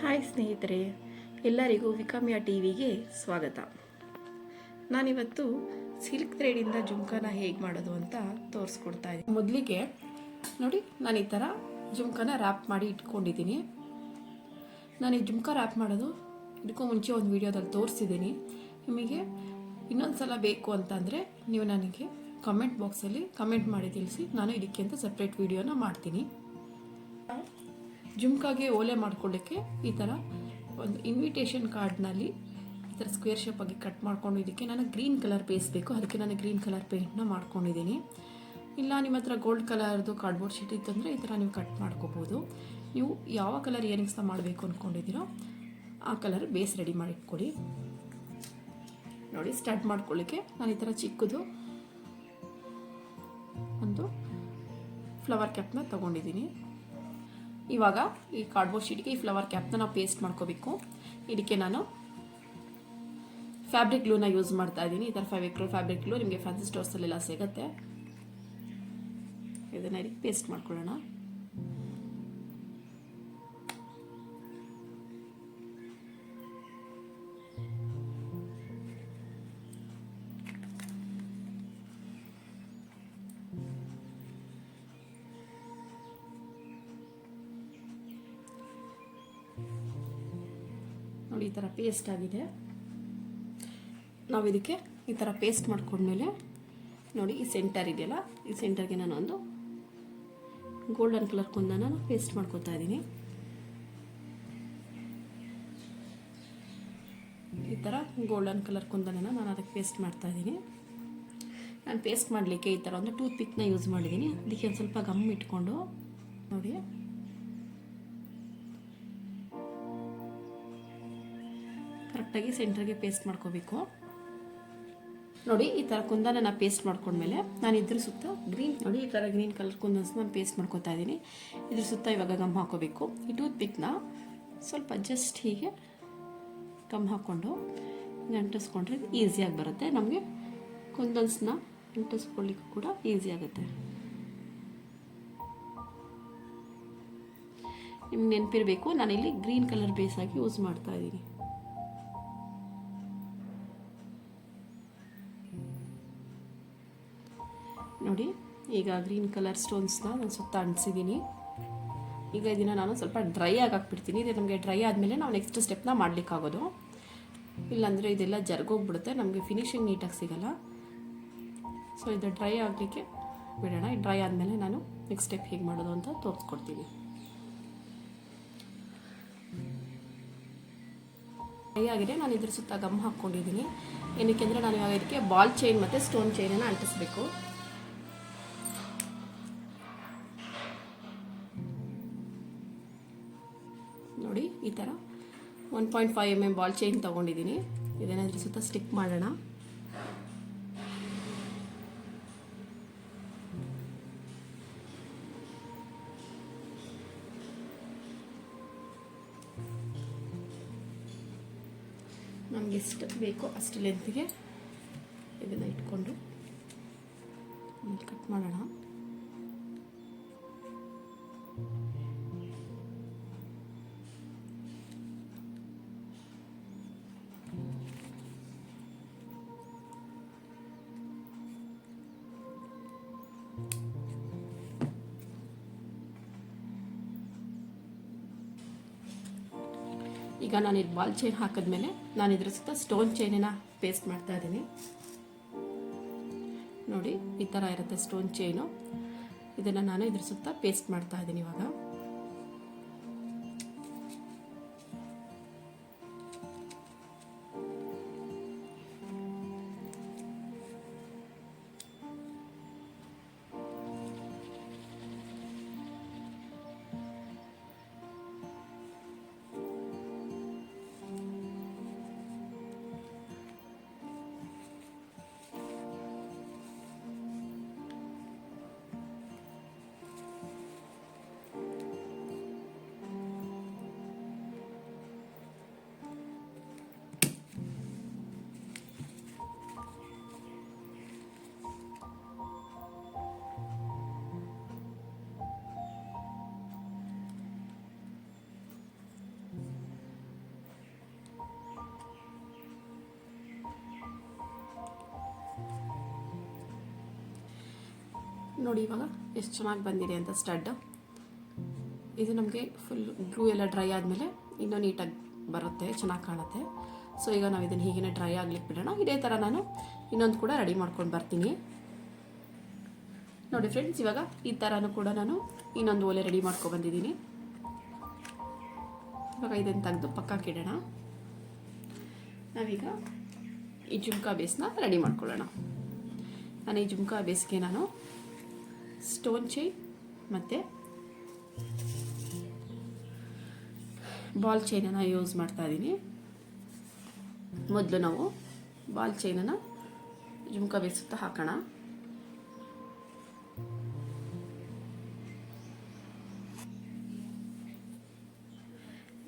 Hi ಸ್ನೇಹಿತರೆ, ಎಲ್ಲರಿಗೂ ವಿಕಮ್ಯ ಟಿವಿಗೆ ಸ್ವಾಗತ. ನಾನಿವತ್ತು ಸಿಲ್ಕ್ ಥ್ರೆಡಿಂದ ಜುಮ್ಕಾನ ಹೇಗೆ ಮಾಡೋದು ಅಂತ ತೋರಿಸ್ಕೊಡ್ತಾ ಇದ್ದೀನಿ. ಮೊದಲಿಗೆ ನೋಡಿ, ನಾನು ಈ ಥರ ಜುಮ್ಕಾನ ರ್ಯಾಪ್ ಮಾಡಿ ಇಟ್ಕೊಂಡಿದ್ದೀನಿ. ನಾನು ಈ ಜುಮ್ಕಾ ರ್ಯಾಪ್ ಮಾಡೋದು ಇದಕ್ಕೂ ಮುಂಚೆ ಒಂದು ವಿಡಿಯೋದಲ್ಲಿ ತೋರಿಸಿದ್ದೀನಿ. ನಿಮಗೆ ಇನ್ನೊಂದು ಸಲ ಬೇಕು ಅಂತಂದರೆ ನೀವು ನನಗೆ ಕಮೆಂಟ್ ಬಾಕ್ಸಲ್ಲಿ ಕಮೆಂಟ್ ಮಾಡಿ ತಿಳಿಸಿ, ನಾನು ಇದಕ್ಕೆ ಅಂತ ಸಪ್ರೇಟ್ ವಿಡಿಯೋನ ಮಾಡ್ತೀನಿ. ಜುಮ್ಕಾಗೆ ಓಲೆ ಮಾಡ್ಕೊಳ್ಳಿಕ್ಕೆ ಈ ಥರ ಒಂದು ಇನ್ವಿಟೇಷನ್ ಕಾರ್ಡ್ನಲ್ಲಿ ಈ ಥರ ಸ್ಕ್ವೇರ್ ಶೇಪಾಗಿ ಕಟ್ ಮಾಡ್ಕೊಂಡು ಇದಕ್ಕೆ ನಾನು ಗ್ರೀನ್ ಕಲರ್ ಪೇಸ್ಟ್ ಬೇಕು, ಅದಕ್ಕೆ ನಾನು ಗ್ರೀನ್ ಕಲರ್ ಪೇಂಟ್ನ ಮಾಡ್ಕೊಂಡಿದ್ದೀನಿ. ಇಲ್ಲ ನಿಮ್ಮ ಹತ್ರ ಗೋಲ್ಡ್ ಕಲರ್ದು ಕಾರ್ಡ್ಬೋರ್ಡ್ ಶೀಟ್ ಇತ್ತಂದರೆ ಈ ಥರ ನೀವು ಕಟ್ ಮಾಡ್ಕೋಬೋದು. ನೀವು ಯಾವ ಕಲರ್ ಇಯರಿಂಗ್ಸ್ನ ಮಾಡಬೇಕು ಅಂದ್ಕೊಂಡಿದ್ದೀರೋ ಆ ಕಲರ್ ಬೇಸ್ ರೆಡಿ ಮಾಡಿ ಇಟ್ಕೊಳ್ಳಿ. ನೋಡಿ, ಸ್ಟಾರ್ಟ್ ಮಾಡ್ಕೊಳ್ಳಿಕ್ಕೆ ನಾನು ಈ ಥರ ಚಿಕ್ಕದು ಒಂದು ಫ್ಲವರ್ ಕ್ಯಾಪ್ನ ತೊಗೊಂಡಿದ್ದೀನಿ. ಇವಾಗ ಈ ಕಾರ್ಡ್ಬೋರ್ಡ್ ಶೀಟ್ಗೆ ಈ ಫ್ಲವರ್ ಕ್ಯಾಪ್ನ ನಾವು ಪೇಸ್ಟ್ ಮಾಡ್ಕೋಬೇಕು. ಇದಕ್ಕೆ ನಾನು ಫ್ಯಾಬ್ರಿಕ್ ಗ್ಲೂನ ಯೂಸ್ ಮಾಡ್ತಾ ಇದ್ದೀನಿ. ಈ ಥರ ಫ್ಯಾಬ್ರಿಕ್ ಗ್ಲೂ ನಿಮಗೆ ಫ್ಯಾನ್ಸಿ ಸ್ಟೋರ್ಸಲ್ಲೆಲ್ಲ ಸಿಗುತ್ತೆ. ಇದನ್ನು ಇದಕ್ಕೆ ಪೇಸ್ಟ್ ಮಾಡ್ಕೊಳ್ಳೋಣ. ನೋಡಿ, ಈ ಥರ ಪೇಸ್ಟ್ ಆಗಿದೆ. ನಾವು ಇದಕ್ಕೆ ಈ ಥರ ಪೇಸ್ಟ್ ಮಾಡ್ಕೊಂಡ್ಮೇಲೆ ನೋಡಿ, ಈ ಸೆಂಟರ್ ಇದೆಯಲ್ಲ, ಈ ಸೆಂಟರ್ಗೆ ನಾನು ಒಂದು ಗೋಲ್ಡನ್ ಕಲರ್ ಕುಂದನ ಪೇಸ್ಟ್ ಮಾಡ್ಕೊತಾ ಇದ್ದೀನಿ. ಈ ಥರ ಗೋಲ್ಡನ್ ಕಲರ್ ಕುಂದನ ನಾನು ಅದಕ್ಕೆ ಪೇಸ್ಟ್ ಮಾಡ್ತಾ ಇದ್ದೀನಿ. ನಾನು ಪೇಸ್ಟ್ ಮಾಡಲಿಕ್ಕೆ ಈ ಥರ ಒಂದು ಟೂತ್ಪಿಕ್ನ ಯೂಸ್ ಮಾಡಿದ್ದೀನಿ. ಅದಕ್ಕೆ ಒಂದು ಸ್ವಲ್ಪ ಗಮ್ ಇಟ್ಕೊಂಡು ನೋಡಿ ಕರೆಕ್ಟಾಗಿ ಸೆಂಟರ್ಗೆ ಪೇಸ್ಟ್ ಮಾಡ್ಕೋಬೇಕು. ನೋಡಿ, ಈ ಥರ ಕುಂದನ ಪೇಸ್ಟ್ ಮಾಡ್ಕೊಂಡ್ಮೇಲೆ ನಾನು ಇದ್ರ ಸುತ್ತ ನೋಡಿ ಈ ಥರ ಗ್ರೀನ್ ಕಲರ್ ಕುಂದನ್ಸ್ ನಾನು ಪೇಸ್ಟ್ ಮಾಡ್ಕೊತಾ ಇದ್ದೀನಿ. ಇದ್ರ ಸುತ್ತ ಇವಾಗ ಗಮ್ ಹಾಕೋಬೇಕು. ಈ ಟೂತ್ ಪಿಕ್ನ ಸ್ವಲ್ಪ ಜಸ್ಟ್ ಹೀಗೆ ಗಮ್ ಹಾಕ್ಕೊಂಡು ಅಂಟಿಸ್ಕೊಂಡ್ರೆ ಈಸಿಯಾಗಿ ಬರುತ್ತೆ. ನಮಗೆ ಕುಂದನ್ಸ್ನ ಅಂಟಿಸ್ಕೊಳ್ಳಿಕ್ಕೂ ಕೂಡ ಈಸಿ ಆಗುತ್ತೆ. ನಿಮ್ಗೆ ನೆನಪಿರಬೇಕು, ನಾನಿಲ್ಲಿ ಗ್ರೀನ್ ಕಲರ್ ಬೇಸಾಗಿ ಯೂಸ್ ಮಾಡ್ತಾ ಇದ್ದೀನಿ. ನೋಡಿ, ಈಗ ಗ್ರೀನ್ ಕಲರ್ ಸ್ಟೋನ್ಸ್ನ ನಾನು ಸುತ್ತ ಅಂಟಿಸಿದ್ದೀನಿ. ಈಗ ಇದನ್ನು ನಾನು ಸ್ವಲ್ಪ ಡ್ರೈ ಹಾಕ್ಬಿಡ್ತೀನಿ. ಇದು ನಮಗೆ ಡ್ರೈ ಆದಮೇಲೆ ನಾವು ನೆಕ್ಸ್ಟ್ ಸ್ಟೆಪ್ನ ಮಾಡಲಿಕ್ಕಾಗೋದು. ಇಲ್ಲಾಂದರೆ ಇದೆಲ್ಲ ಜರ್ಗೋಗ್ಬಿಡುತ್ತೆ, ನಮಗೆ ಫಿನಿಶಿಂಗ್ ನೀಟಾಗಿ ಸಿಗಲ್ಲ. ಸೊ ಇದು ಡ್ರೈ ಆಗಲಿಕ್ಕೆ ಬಿಡೋಣ. ಡ್ರೈ ಆದಮೇಲೆ ನಾನು ನೆಕ್ಸ್ಟ್ ಸ್ಟೆಪ್ ಹೇಗೆ ಮಾಡೋದು ಅಂತ ತೋರಿಸ್ಕೊಡ್ತೀನಿ. ಡ್ರೈ ಆಗಿದೆ. ನಾನು ಇದ್ರ ಸುತ್ತ ಗಮ್ ಹಾಕ್ಕೊಂಡಿದ್ದೀನಿ. ಏನಕ್ಕೆ ಅಂದರೆ ನಾನು ಇವಾಗ ಇದಕ್ಕೆ ಬಾಲ್ ಚೈನ್ ಮತ್ತು ಸ್ಟೋನ್ ಚೈನನ್ನು ಅಂಟಿಸ್ಬೇಕು. ನೋಡಿ, ಈ ಥರ 1.5 mm ಬಾಲ್ ಚೈನ್ ತೊಗೊಂಡಿದ್ದೀನಿ. ಇದನ್ನ ಸುತ್ತ ಸ್ಟಿಕ್ ಮಾಡೋಣ. ನಮಗೆ ಎಷ್ಟು ಬೇಕೋ ಅಷ್ಟು ಲೆಂತ್ಗೆ ಇದನ್ನು ಇಟ್ಕೊಂಡು ಕಟ್ ಮಾಡೋಣ. ಈಗ ನಾನು ಇದು ಬಾಲ್ ಚೈನ್ ಹಾಕಿದ್ಮೇಲೆ ನಾನು ಇದ್ರ ಸುತ್ತ ಸ್ಟೋನ್ ಚೈನನ್ನು ಪೇಸ್ಟ್ ಮಾಡ್ತಾ ಇದ್ದೀನಿ. ನೋಡಿ, ಈ ಥರ ಇರುತ್ತೆ ಸ್ಟೋನ್ ಚೈನು. ಇದನ್ನು ನಾನು ಇದ್ರ ಸುತ್ತ ಪೇಸ್ಟ್ ಮಾಡ್ತಾ ಇದ್ದೀನಿ. ಇವಾಗ ನೋಡಿ ಇವಾಗ ಎಷ್ಟು ಚೆನ್ನಾಗಿ ಬಂದಿದೆ ಅಂತ ಸ್ಟಡ್. ಇದು ನಮಗೆ ಫುಲ್ ಗ್ಲೂ ಎಲ್ಲ ಡ್ರೈ ಆದಮೇಲೆ ಇನ್ನೂ ನೀಟಾಗಿ ಬರುತ್ತೆ, ಚೆನ್ನಾಗಿ ಕಾಣುತ್ತೆ. ಸೊ ಈಗ ನಾವು ಇದನ್ನು ಹೀಗೇ ಡ್ರೈ ಆಗ್ಲಿಕ್ಕೆ ಬಿಡೋಣ. ಇದೇ ಥರ ನಾನು ಇನ್ನೊಂದು ಕೂಡ ರೆಡಿ ಮಾಡ್ಕೊಂಡು ಬರ್ತೀನಿ. ನೋಡಿ ಫ್ರೆಂಡ್ಸ್, ಇವಾಗ ಈ ಥರನೂ ಕೂಡ ನಾನು ಇನ್ನೊಂದು ಓಲೆ ರೆಡಿ ಬಂದಿದ್ದೀನಿ. ಇವಾಗ ಇದನ್ನು ತೆಗೆದು ಪಕ್ಕಕ್ಕಿಡೋಣ. ನಾವೀಗ ಈ ಜುಮ್ಕಾ ಬೇಸ್ನ ರೆಡಿ ಮಾಡ್ಕೊಳ್ಳೋಣ. ನಾನು ಈ ಜುಮ್ಕಾ ಬೇಸ್ಗೆ ನಾನು ಸ್ಟೋನ್ ಚೈನ್ ಮತ್ತು ಬಾಲ್ ಚೈನನ್ನು ಯೂಸ್ ಮಾಡ್ತಾ ಇದ್ದೀನಿ. ಮೊದಲು ನಾವು ಬಾಲ್ ಚೈನನ್ನು ಜುಮ್ಕಾ ಬೇಸ್ ಸುತ್ತ ಹಾಕೋಣ.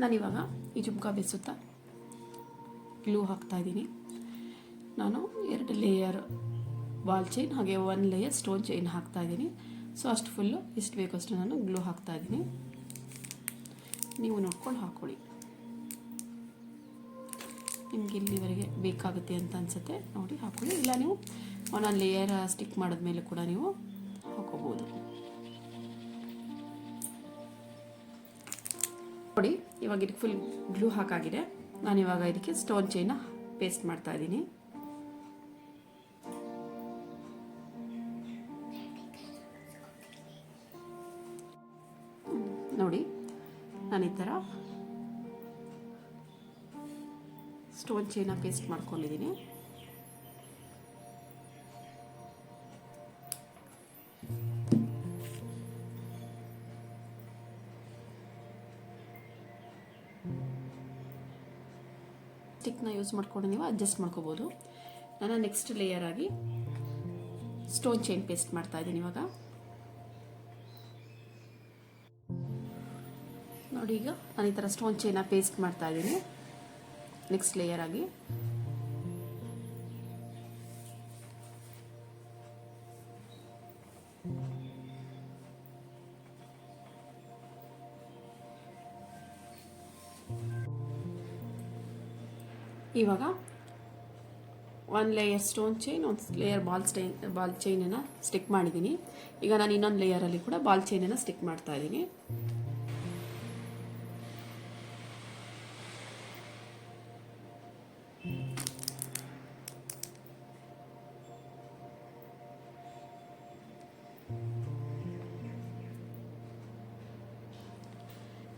ನಾನಿವಾಗ ಈ ಜುಮ್ಕಾ ಬೇಸ್ ಸುತ್ತ ಗ್ಲೂ ಹಾಕ್ತಾ ಇದ್ದೀನಿ. ನಾನು 2 ಲೇಯರ್ ಬಾಲ್ ಚೈನ್ ಹಾಗೆ 1 ಲೇಯರ್ ಸ್ಟೋನ್ ಚೈನ್ ಹಾಕ್ತಾ ಇದ್ದೀನಿ. ಸೊ ಅಷ್ಟು ಫುಲ್ಲು ಎಷ್ಟು ಬೇಕಷ್ಟು ನಾನು ಗ್ಲೂ ಹಾಕ್ತಾ ಇದ್ದೀನಿ. ನೀವು ನೋಡ್ಕೊಂಡು ಹಾಕ್ಕೊಳ್ಳಿ, ನಿಮ್ಗೆ ಇಲ್ಲಿವರೆಗೆ ಬೇಕಾಗುತ್ತೆ ಅಂತ ಅನಿಸುತ್ತೆ ನೋಡಿ ಹಾಕ್ಕೊಳ್ಳಿ. ಇಲ್ಲ ನೀವು ಒಂದೊಂದು ಲೇಯರ್ ಸ್ಟಿಕ್ ಮಾಡಿದ್ಮೇಲೆ ಕೂಡ ನೀವು ಹಾಕೋಬೋದು. ನೋಡಿ ಇವಾಗ ಇದಕ್ಕೆ ಫುಲ್ ಗ್ಲೂ ಹಾಕಾಗಿದೆ. ನಾನಿವಾಗ ಇದಕ್ಕೆ ಸ್ಟೋನ್ ಚೈನ ಪೇಸ್ಟ್ ಮಾಡ್ತಾ ಇದ್ದೀನಿ. ನೋಡಿ ನಾನು ಈ ಥರ ಸ್ಟೋನ್ ಚೈನ ಪೇಸ್ಟ್ ಮಾಡ್ಕೊಂಡಿದ್ದೀನಿ. ಸ್ಟಿಕ್ನ ಯೂಸ್ ಮಾಡ್ಕೊಂಡು ನೀವು ಅಡ್ಜಸ್ಟ್ ಮಾಡ್ಕೋಬೋದು. ನಾನು ನೆಕ್ಸ್ಟ್ ಲೇಯರ್ ಆಗಿ ಸ್ಟೋನ್ ಚೈನ್ ಪೇಸ್ಟ್ ಮಾಡ್ತಾ ಇದ್ದೀನಿ. ಇವಾಗ ನೋಡಿ, ಈಗ ನಾನು ಈ ಥರ ಸ್ಟೋನ್ ಚೈನ ಪೇಸ್ಟ್ ಮಾಡ್ತಾ ಇದ್ದೀನಿ ನೆಕ್ಸ್ಟ್ ಲೇಯರ್ ಆಗಿ. ಇವಾಗ 1 layer stone chain, 1 layer ball ಚೈನನ್ನು ಸ್ಟಿಕ್ ಮಾಡಿದ್ದೀನಿ. ಈಗ ನಾನು ಇನ್ನೊಂದು ಲೇಯರಲ್ಲಿ ಕೂಡ ಬಾಲ್ ಚೈನನ್ನು ಸ್ಟಿಕ್ ಮಾಡ್ತಾ ಇದ್ದೀನಿ.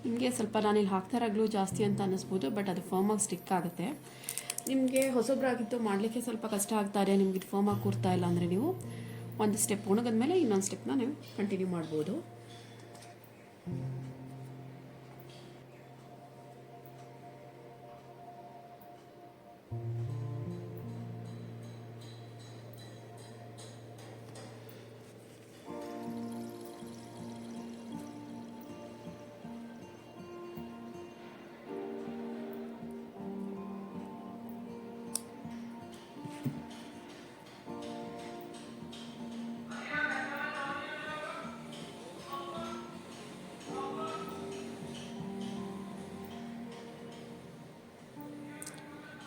ನಿಮಗೆ ಸ್ವಲ್ಪ ನಾನಿಲ್ಲಿ ಹಾಕ್ತಾ ಇರೋ ಗ್ಲೂ ಜಾಸ್ತಿ ಅಂತ ಅನ್ನಿಸ್ಬೋದು, ಬಟ್ ಅದು ಫರ್ಮಾಗಿ ಸ್ಟಿಕ್ ಆಗುತ್ತೆ. ನಿಮಗೆ ಹೊಸಬ್ರಾಗಿತ್ತು ಮಾಡಲಿಕ್ಕೆ ಸ್ವಲ್ಪ ಕಷ್ಟ ಆಗ್ತಾರೆ, ನಿಮ್ಗೆ ಇದು ಫರ್ಮಾಗಿ ಕೂರ್ತಾ ಇಲ್ಲ ಅಂದರೆ ನೀವು ಒಂದು ಸ್ಟೆಪ್ ಒಣಗಿದ್ಮೇಲೆ ಇನ್ನೊಂದು ಸ್ಟೆಪ್ನ ನೀವು ಕಂಟಿನ್ಯೂ ಮಾಡ್ಬೋದು.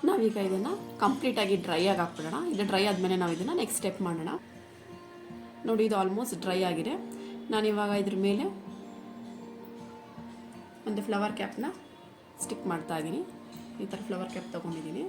ನಾವೀಗ ಇದನ್ನು ಕಂಪ್ಲೀಟಾಗಿ ಡ್ರೈ ಆಗಿ ಹಾಕ್ಬಿಡೋಣ. ಇದು ಡ್ರೈ ಆದಮೇಲೆ ನಾವು ಇದನ್ನು ನೆಕ್ಸ್ಟ್ ಸ್ಟೆಪ್ ಮಾಡೋಣ. ನೋಡಿ, ಇದು ಆಲ್ಮೋಸ್ಟ್ ಡ್ರೈ ಆಗಿದೆ. ನಾನಿವಾಗ ಇದ್ರ ಮೇಲೆ ಒಂದು ಫ್ಲವರ್ ಕ್ಯಾಪ್ನ ಸ್ಟಿಕ್ ಮಾಡ್ತಾ ಇದ್ದೀನಿ. ಈ ಥರ ಫ್ಲವರ್ ಕ್ಯಾಪ್ ತೊಗೊಂಡಿದ್ದೀನಿ.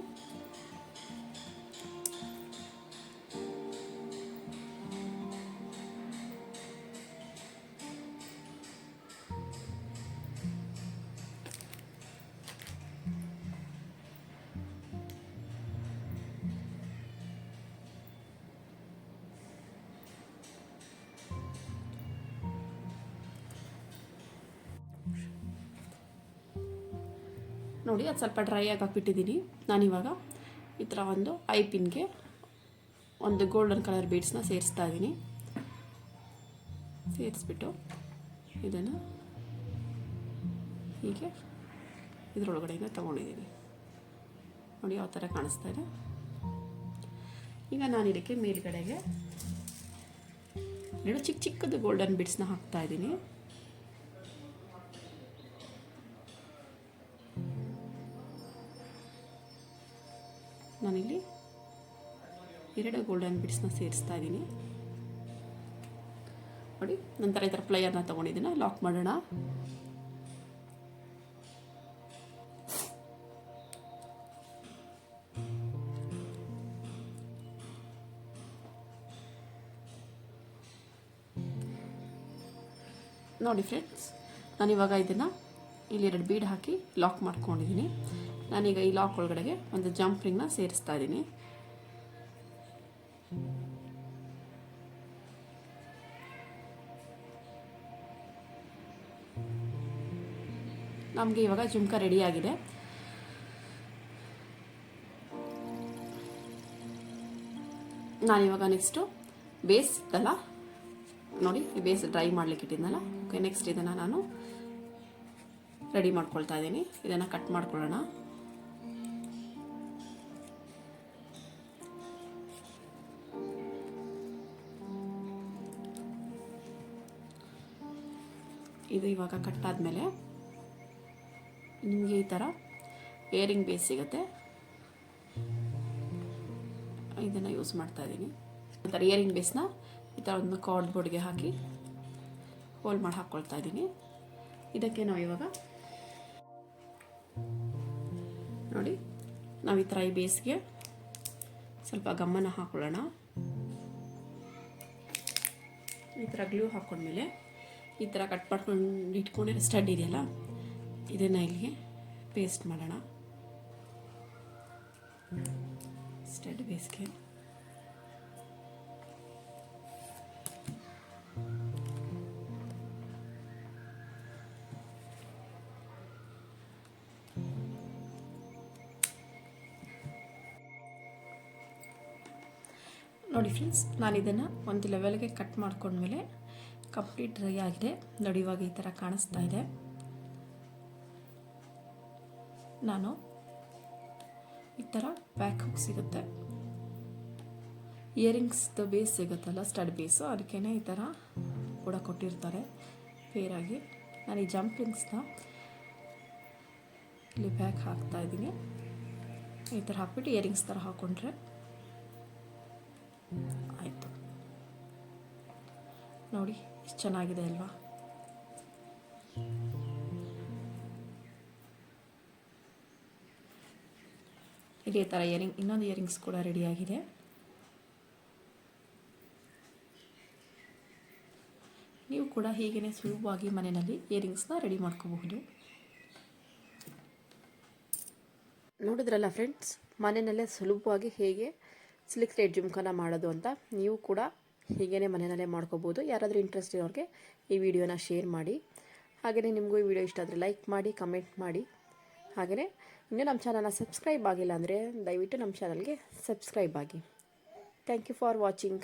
ನೋಡಿ, ಅದು ಸ್ವಲ್ಪ ಡ್ರೈ ಆಗಿ ಹಾಕ್ಬಿಟ್ಟಿದ್ದೀನಿ. ನಾನಿವಾಗ ಈ ಥರ ಒಂದು ಐ ಪಿನ್ಗೆ ಒಂದು ಗೋಲ್ಡನ್ ಕಲರ್ ಬೀಡ್ಸ್ನ ಸೇರಿಸ್ತಾ ಇದ್ದೀನಿ. ಸೇರಿಸ್ಬಿಟ್ಟು ಇದನ್ನು ಹೀಗೆ ಇದರೊಳಗಡೆಯಿಂದ ತೊಗೊಂಡಿದ್ದೀನಿ. ನೋಡಿ ಯಾವ ಥರ ಕಾಣಿಸ್ತಾ ಇದೆ. ಈಗ ನಾನು ಇದಕ್ಕೆ ಮೇಲ್ಗಡೆಗೆ 2 ಚಿಕ್ಕ ಚಿಕ್ಕದು ಗೋಲ್ಡನ್ ಬೀಡ್ಸ್ನ ಹಾಕ್ತಾ ಇದ್ದೀನಿ. ನಾನಿಲ್ಲಿ 2 ಗೋಲ್ಡನ್ ಬೀಡ್ಸ್ನ ಸೇರಿಸ್ತಾ ಇದ್ದೀನಿ. ನೋಡಿ. ನಂತರ ಈ ಥರ ಪ್ಲೈಯರ್ನ ತೊಗೊಂಡಿದ್ದೀನಿ, ಲಾಕ್ ಮಾಡೋಣ. ನೋಡಿ ಫ್ರೆಂಡ್ಸ್, ನಾನಿವಾಗ ಇದನ್ನು ಇಲ್ಲಿ 2 ಬೀಡ್ ಹಾಕಿ ಲಾಕ್ ಮಾಡ್ಕೊಂಡಿದ್ದೀನಿ. ನಾನೀಗ ಈ ಲಾಕ್ ಒಳಗಡೆಗೆ ಒಂದು ಜಂಪ್ ರಿಂಗ್ನ ಸೇರಿಸ್ತಾ ಇದ್ದೀನಿ. ನಮಗೆ ಇವಾಗ ಜುಮ್ಕ ರೆಡಿಯಾಗಿದೆ. ನಾನಿವಾಗ ನೆಕ್ಸ್ಟು ಬೇಸ್ ಇತ್ತಲ್ಲ ನೋಡಿ, ಈ ಬೇಸ್ ಡ್ರೈ ಮಾಡ್ಲಿಕ್ಕೆ ಇಟ್ಟಿದ್ನಲ್ಲ. ಓಕೆ, ನೆಕ್ಸ್ಟ್ ಇದನ್ನು ನಾನು ರೆಡಿ ಮಾಡ್ಕೊಳ್ತಾ ಇದ್ದೀನಿ. ಇದನ್ನು ಕಟ್ ಮಾಡ್ಕೊಳ್ಳೋಣ. ಇದು ಇವಾಗ ಕಟ್ ಆದಮೇಲೆ ನಿಮಗೆ ಈ ಥರ ಏರಿಂಗ್ ಬೇಸ್ ಸಿಗುತ್ತೆ, ಇದನ್ನು ಯೂಸ್ ಮಾಡ್ತಾ ಇದ್ದೀನಿ. ಈ ಥರ ಏರಿಂಗ್ ಬೇಸ್ನ ಈ ಥರ ಒಂದು ಕಾರ್ಡ್ಬೋರ್ಡ್ಗೆ ಹಾಕಿ ಹೋಲ್ ಮಾಡಿ ಹಾಕ್ಕೊಳ್ತಾ ಇದ್ದೀನಿ. ಇದಕ್ಕೆ ನಾವು ಇವಾಗ ನೋಡಿ, ನಾವು ಈ ಥರ ಈ ಬೇಸ್ಗೆ ಸ್ವಲ್ಪ ಗಮ್ಮನ ಹಾಕ್ಕೊಳ್ಳೋಣ. ಈ ಥರ ಗ್ಲೂ ಹಾಕ್ಕೊಂಡ್ಮೇಲೆ ಈ ಥರ ಕಟ್ ಮಾಡ್ಕೊಂಡು ಇಟ್ಕೊಂಡಿರೋ ಸ್ಟಡ್ ಇದೆಯಲ್ಲ, ಇದನ್ನು ಇಲ್ಲಿಗೆ ಪೇಸ್ಟ್ ಮಾಡೋಣ. ಸ್ಟಡ್ ಬೇಸ್ಗೆ ನೋಡಿ ಫ್ರೆಂಡ್ಸ್, ನಾನು ಇದನ್ನು ಒಂದು ಲೆವೆಲ್ಗೆ ಕಟ್ ಮಾಡ್ಕೊಂಡ್ಮೇಲೆ ಕಂಪ್ಲೀಟ್ ಡ್ರೈ ಆಗಿದೆ. ನೋಡಿ, ಇವಾಗ ಈ ಥರ ಕಾಣಿಸ್ತಾ ಇದೆ. ನಾನು ಈ ಥರ ಬ್ಯಾಕ್ ಹುಕ್ ಸಿಗುತ್ತೆ, ಇಯರಿಂಗ್ಸ್ದು ಬೇಸ್ ಸಿಗುತ್ತಲ್ಲ, ಸ್ಟಡ್ ಬೇಸು, ಅದಕ್ಕೇ ಈ ಥರ ಕೂಡ ಕೊಟ್ಟಿರ್ತಾರೆ ಪೇರಾಗಿ. ನಾನು ಈ ಜಂಪಿಂಗ್ಸ್ನ ಇಲ್ಲಿ ಬ್ಯಾಕ್ ಹಾಕ್ತಾ ಇದ್ದೀನಿ. ಈ ಥರ ಹಾಕ್ಬಿಟ್ಟು ಇಯರಿಂಗ್ಸ್ ಥರ ಹಾಕ್ಕೊಂಡ್ರೆ ಆಯಿತು. ನೋಡಿ ಎಷ್ಟು ಚೆನ್ನಾಗಿದೆ ಅಲ್ವಾ? ಇದೇ ಥರ ಇನ್ನೊಂದು ಇಯರಿಂಗ್ಸ್ ಕೂಡ ರೆಡಿಯಾಗಿದೆ. ನೀವು ಕೂಡ ಹೀಗೇ ಸುಲಭವಾಗಿ ಮನೆಯಲ್ಲಿ ಇಯರಿಂಗ್ಸ್ನ ರೆಡಿ ಮಾಡ್ಕೋಬಹುದು. ನೋಡಿದ್ರಲ್ಲ ಫ್ರೆಂಡ್ಸ್, ಮನೆಯಲ್ಲೇ ಸುಲಭವಾಗಿ ಹೇಗೆ ಸಿಲ್ಕ್ ಥ್ರೆಡ್ ಜುಮ್ಕಾನ ಮಾಡೋದು ಅಂತ. ನೀವು ಕೂಡ ಹೀಗೇ ಮನೆಯಲ್ಲೇ ಮಾಡ್ಕೋಬೋದು. ಯಾರಾದರೂ ಇಂಟ್ರೆಸ್ಟ್ ಇರೋರಿಗೆ ಈ ವಿಡಿಯೋನ ಶೇರ್ ಮಾಡಿ. ಹಾಗೆಯೇ ನಿಮಗೂ ಈ ವಿಡಿಯೋ ಇಷ್ಟ ಆದರೆ ಲೈಕ್ ಮಾಡಿ, ಕಮೆಂಟ್ ಮಾಡಿ. ಹಾಗೆಯೇ ಇನ್ನೂ ನಮ್ಮ ಚಾನಲ್ನ ಸಬ್ಸ್ಕ್ರೈಬ್ ಆಗಿಲ್ಲ ಅಂದರೆ ದಯವಿಟ್ಟು ನಮ್ಮ ಚಾನಲ್ಗೆ ಸಬ್ಸ್ಕ್ರೈಬ್ ಆಗಿ. Thank you for watching.